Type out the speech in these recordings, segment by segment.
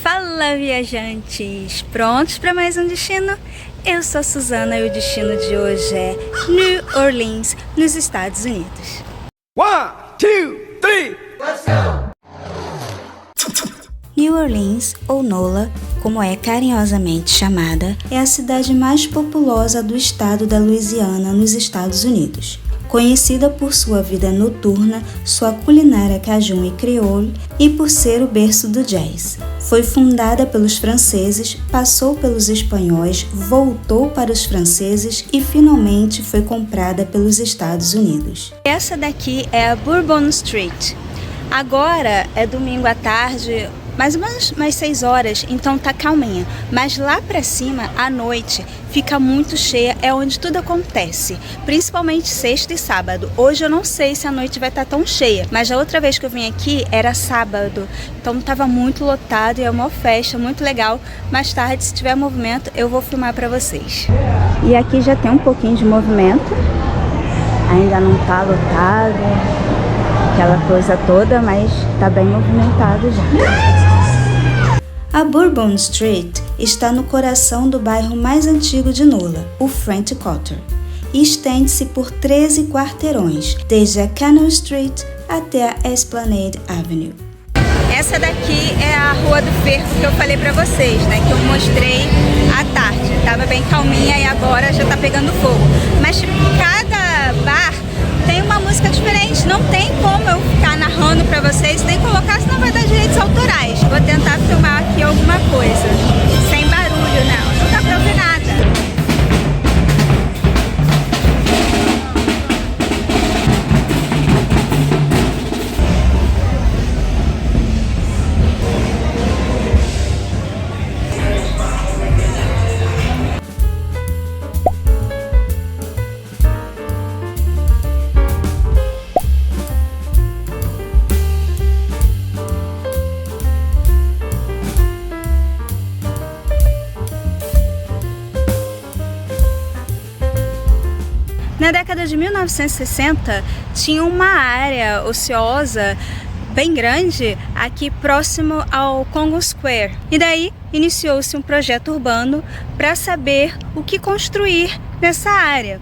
Fala, viajantes! Prontos para mais um destino? Eu sou a Suzana e o destino de hoje é New Orleans, nos Estados Unidos. 1, 2, 3, let's go! New Orleans, ou NOLA, como é carinhosamente chamada, é a cidade mais populosa do estado da Louisiana, nos Estados Unidos. Conhecida por sua vida noturna, sua culinária cajun e crioulo e por ser o berço do jazz. Foi fundada pelos franceses, passou pelos espanhóis, voltou para os franceses e finalmente foi comprada pelos Estados Unidos. Essa daqui é a Bourbon Street. Agora é domingo à tarde, mais ou menos umas 6 horas, então tá calminha. Mas lá pra cima, à noite, fica muito cheia, é onde tudo acontece. Principalmente sexta e sábado. Hoje eu não sei se a noite vai estar tão cheia, mas a outra vez que eu vim aqui era sábado. Então tava muito lotado e é uma festa muito legal. Mais tarde, se tiver movimento, eu vou filmar pra vocês. E aqui já tem um pouquinho de movimento. Ainda não tá lotado, aquela coisa toda, mas tá bem movimentado já. A Bourbon Street está no coração do bairro mais antigo de NOLA, o French Quarter, e estende-se por 13 quarteirões, desde a Canal Street até a Esplanade Avenue. Essa daqui é a Rua do Fervo que eu falei pra vocês, né? Que eu mostrei à tarde. Tava bem calminha e agora já tá pegando fogo. Mas tipo, cada bar tem uma música diferente, não tem como eu ficar narrando pra vocês, nem colocar, senão vai dar direitos autorais. Vou tentar filmar aqui alguma coisa, sem barulho, não dá pra ouvir nada. Na década de 1960, tinha uma área ociosa bem grande aqui próximo ao Congo Square. E daí iniciou-se um projeto urbano para saber o que construir nessa área.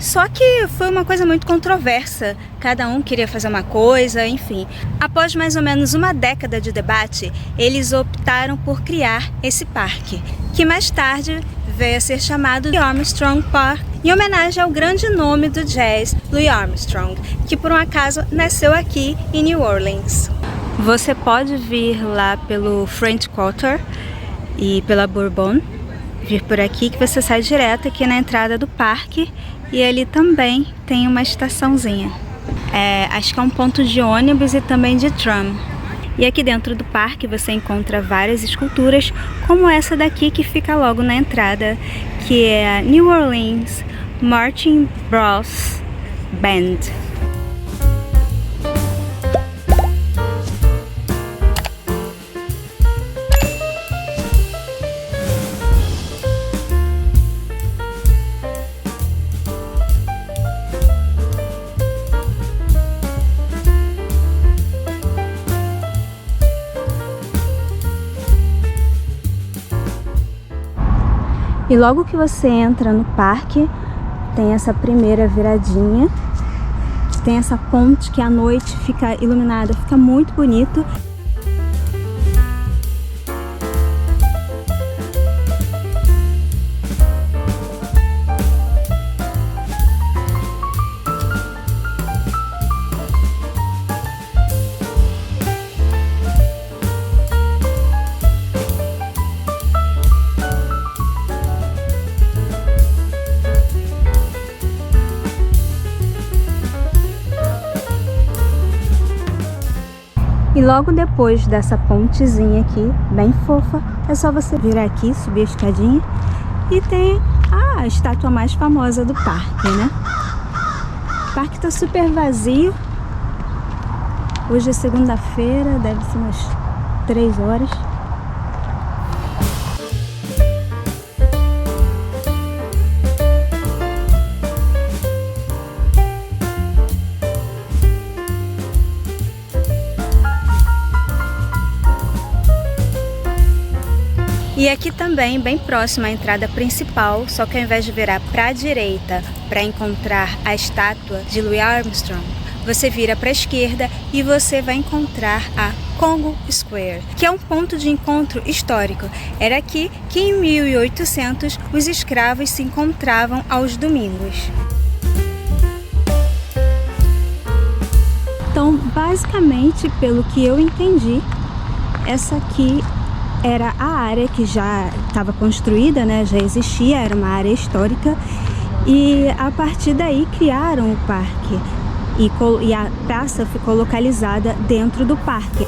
Só que foi uma coisa muito controversa, cada um queria fazer uma coisa, enfim. Após mais ou menos uma década de debate, eles optaram por criar esse parque, que mais tarde veio a ser chamado de Armstrong Park, em homenagem ao grande nome do jazz, Louis Armstrong, que por um acaso nasceu aqui em New Orleans. Você pode vir lá pelo French Quarter e pela Bourbon, vir por aqui que você sai direto aqui na entrada do parque e ali também tem uma estaçãozinha. Acho que é um ponto de ônibus e também de tram. E aqui dentro do parque você encontra várias esculturas, como essa daqui que fica logo na entrada, que é a New Orleans Marching Brass Band. E logo que você entra no parque, tem essa primeira viradinha, tem essa ponte que à noite fica iluminada, fica muito bonito. E logo depois dessa pontezinha aqui, bem fofa, é só você vir aqui, subir a escadinha e tem a estátua mais famosa do parque, né? O parque tá super vazio. Hoje é segunda-feira, deve ser umas 3 horas. E aqui também, bem próximo à entrada principal, só que ao invés de virar para a direita para encontrar a estátua de Louis Armstrong, você vira para a esquerda e você vai encontrar a Congo Square, que é um ponto de encontro histórico. Era aqui que em 1800 os escravos se encontravam aos domingos. Então, basicamente, pelo que eu entendi, essa aqui era a área que já estava construída, né? Já existia, era uma área histórica, e a partir daí criaram o parque e a praça ficou localizada dentro do parque.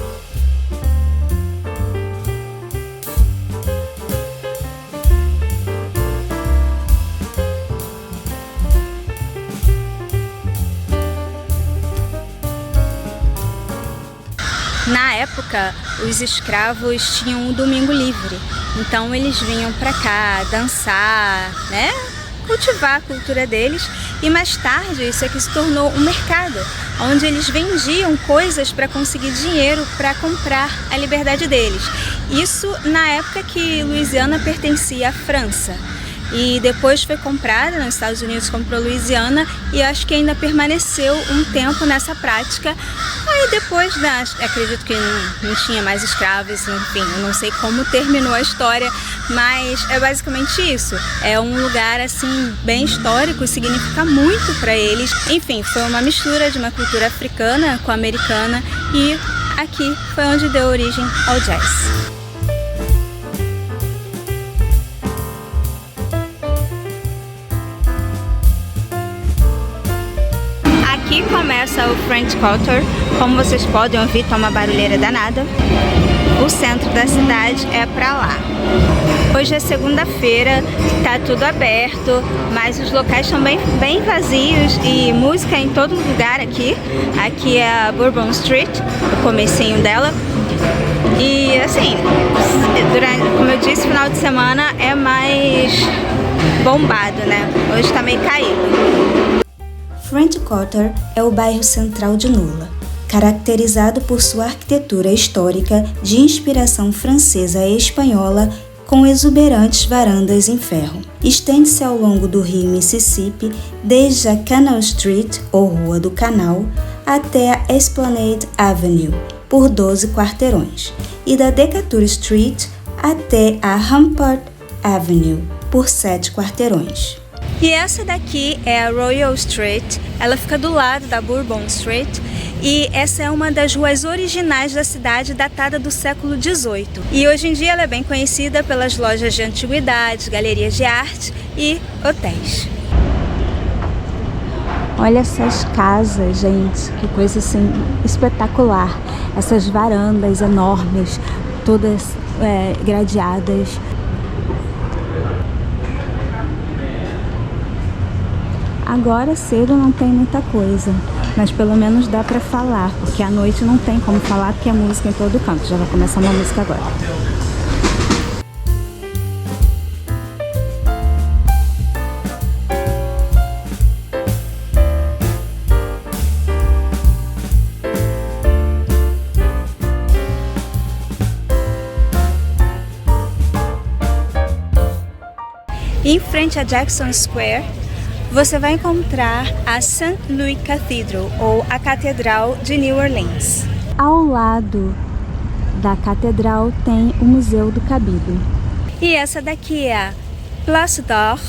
Na época, os escravos tinham um domingo livre, então eles vinham para cá dançar, né? Cultivar a cultura deles, e mais tarde isso aqui se tornou um mercado, onde eles vendiam coisas para conseguir dinheiro para comprar a liberdade deles. Isso na época que Louisiana pertencia à França. E depois foi comprada, nos Estados Unidos comprou Louisiana, e acho que ainda permaneceu um tempo nessa prática. Aí depois, acredito que não tinha mais escravos, enfim, eu não sei como terminou a história, mas é basicamente isso. É um lugar assim bem histórico, significa muito para eles. Enfim, foi uma mistura de uma cultura africana com a americana, e aqui foi onde deu origem ao jazz. Aqui começa o French Quarter. Como vocês podem ouvir, tá uma barulheira danada. O centro da cidade é pra lá. Hoje é segunda-feira, tá tudo aberto, mas os locais estão bem vazios, e música em todo lugar aqui. Aqui é a Bourbon Street, o comecinho dela. E assim, como eu disse, final de semana é mais bombado, né? Hoje tá meio caído. French Quarter é o bairro central de Nola, caracterizado por sua arquitetura histórica de inspiração francesa e espanhola, com exuberantes varandas em ferro. Estende-se ao longo do rio Mississippi, desde a Canal Street, ou Rua do Canal, até a Esplanade Avenue, por 12 quarteirões, e da Decatur Street até a Rampart Avenue, por 7 quarteirões. E essa daqui é a Royal Street, ela fica do lado da Bourbon Street, e essa é uma das ruas originais da cidade, datada do século XVIII. E hoje em dia ela é bem conhecida pelas lojas de antiguidades, galerias de arte e hotéis. Olha essas casas, gente, que coisa assim espetacular. Essas varandas enormes, todas gradeadas. Agora cedo não tem muita coisa, mas pelo menos dá pra falar, porque à noite não tem como falar, porque é música em todo canto. Já vai começar uma música agora. Em frente a Jackson Square, você vai encontrar a St. Louis Cathedral, ou a Catedral de New Orleans. Ao lado da catedral tem o Museu do Cabido. E essa daqui é a Place d'Or,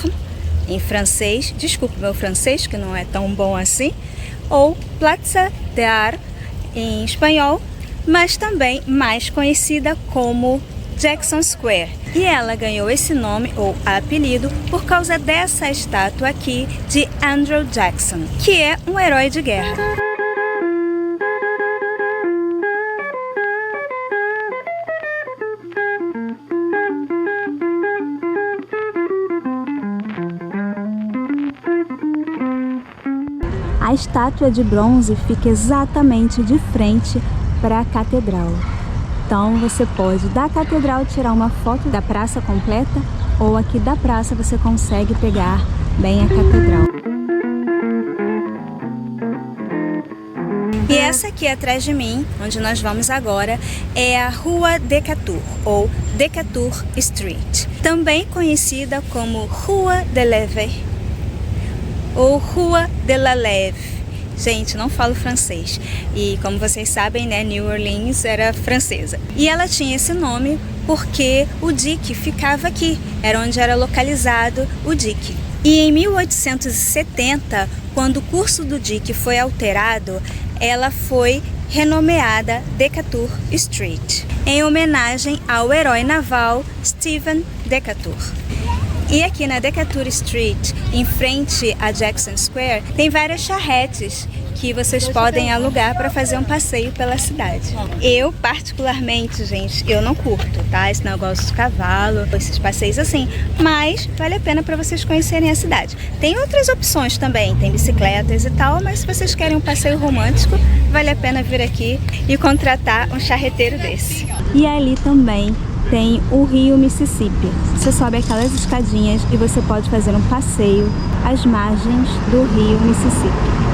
em francês, desculpe meu francês que não é tão bom assim, ou Plaza de Arts em espanhol, mas também mais conhecida como Jackson Square. E ela ganhou esse nome, ou apelido, por causa dessa estátua aqui de Andrew Jackson, que é um herói de guerra. A estátua de bronze fica exatamente de frente para a catedral. Então você pode da catedral tirar uma foto da praça completa, ou aqui da praça você consegue pegar bem a catedral. E E essa aqui atrás de mim, onde nós vamos agora, é a Rua Decatur, ou Decatur Street, também conhecida como Rua de Leve ou Rua de la Leve. Gente, não falo francês. E como vocês sabem, né, New Orleans era francesa. E ela tinha esse nome porque o dique ficava aqui, era onde era localizado o dique. E em 1870, quando o curso do dique foi alterado, ela foi renomeada Decatur Street, em homenagem ao herói naval Stephen Decatur. E aqui na Decatur Street, em frente a Jackson Square, tem várias charretes que vocês podem alugar para fazer um passeio pela cidade. Eu, particularmente, gente, eu não curto, tá? Esse negócio de cavalo, esses passeios assim, mas vale a pena para vocês conhecerem a cidade. Tem outras opções também, tem bicicletas e tal, mas se vocês querem um passeio romântico, vale a pena vir aqui e contratar um charreteiro desse. E ali também tem o rio Mississippi. Você sobe aquelas escadinhas e você pode fazer um passeio às margens do rio Mississippi.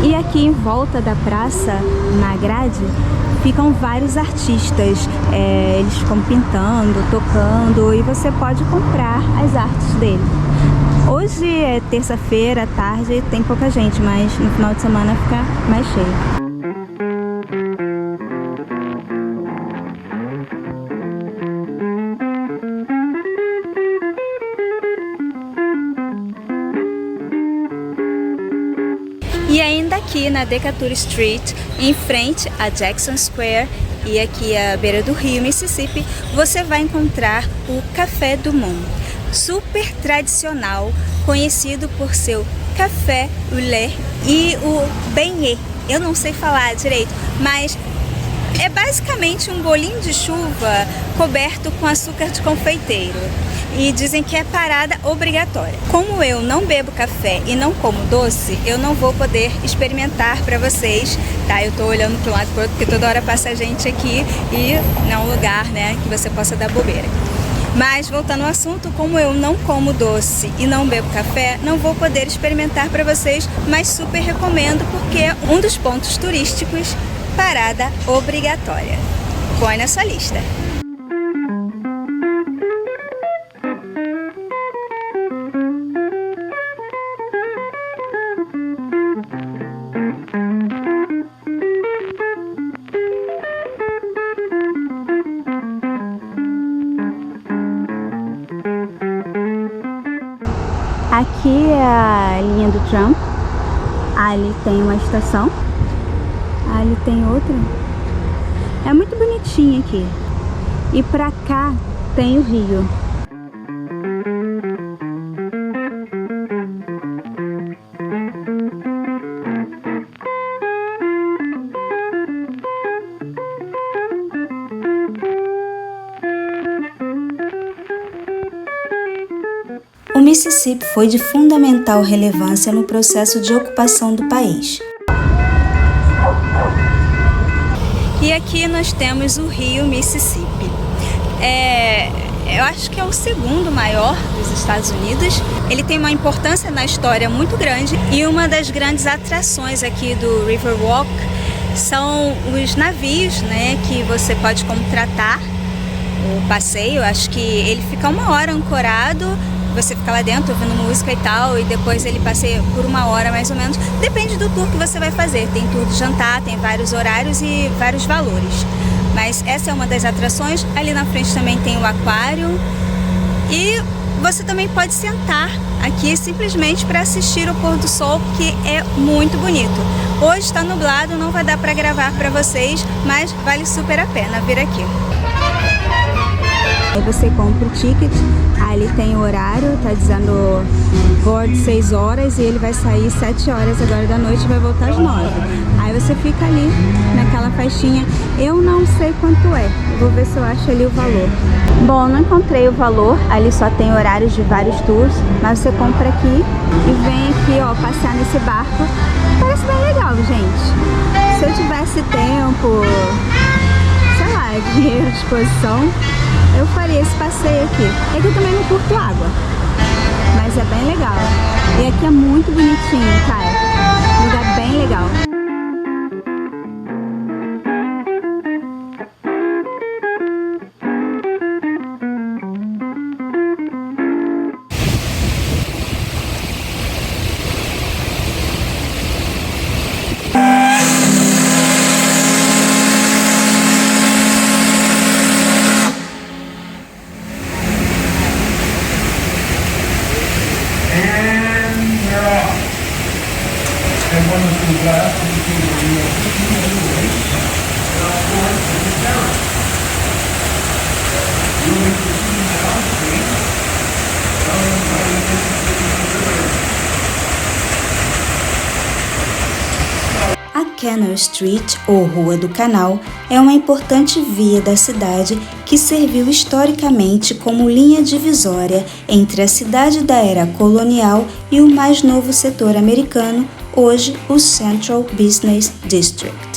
E aqui em volta da praça, na grade, ficam vários artistas. Eles ficam pintando, tocando e você pode comprar as artes dele. Hoje é terça-feira, tarde, tem pouca gente, mas no final de semana fica mais cheio. E ainda aqui na Decatur Street, em frente a Jackson Square e aqui à beira do rio Mississippi, você vai encontrar o Café du Monde, super tradicional, conhecido por seu café au lait e o beignet. Eu não sei falar direito, mas é basicamente um bolinho de chuva coberto com açúcar de confeiteiro. E dizem que é parada obrigatória. Como eu não bebo café e não como doce, eu não vou poder experimentar para vocês, tá? Eu tô olhando para um lado e pro outro, porque toda hora passa gente aqui e não é um lugar, né, que você possa dar bobeira. Mas voltando ao assunto, como eu não como doce e não bebo café, não vou poder experimentar para vocês, mas super recomendo porque é um dos pontos turísticos, parada obrigatória. Põe na sua lista. Aqui é a linha do tram, ali tem uma estação, ali tem outra. É muito bonitinho aqui. E pra cá tem o rio. O Mississippi foi de fundamental relevância no processo de ocupação do país. E aqui nós temos o rio Mississippi. Eu acho que é o segundo maior dos Estados Unidos. Ele tem uma importância na história muito grande e uma das grandes atrações aqui do Riverwalk são os navios, né, que você pode contratar o passeio. Acho que ele fica 1 hora ancorado. Você fica lá dentro ouvindo música e tal, e depois ele passeia por 1 hora mais ou menos. Depende do tour que você vai fazer. Tem tour de jantar, tem vários horários e vários valores. Mas essa é uma das atrações. Ali na frente também tem o aquário. E você também pode sentar aqui simplesmente para assistir o pôr do sol, que é muito bonito. Hoje está nublado, não vai dar para gravar para vocês, mas vale super a pena vir aqui. Aí você compra o ticket, ali tem o horário, tá dizendo board 6 horas e ele vai sair 7 horas agora da noite e vai voltar às 9. Aí você fica ali naquela faixinha. Eu não sei quanto é, eu vou ver se eu acho ali o valor. Bom, não encontrei o valor, ali só tem horários de vários tours, mas você compra aqui e vem aqui, ó, passear nesse barco. Parece bem legal, gente. Se eu tivesse tempo, sei lá, praia de dinheiro, disposição, eu faria esse passeio aqui. E aqui também não curto água, mas é bem legal. E aqui é muito bonitinho, cara. Lugar bem legal. A Canal Street, ou Rua do Canal, é uma importante via da cidade que serviu historicamente como linha divisória entre a cidade da era colonial e o mais novo setor americano, hoje o Central Business District.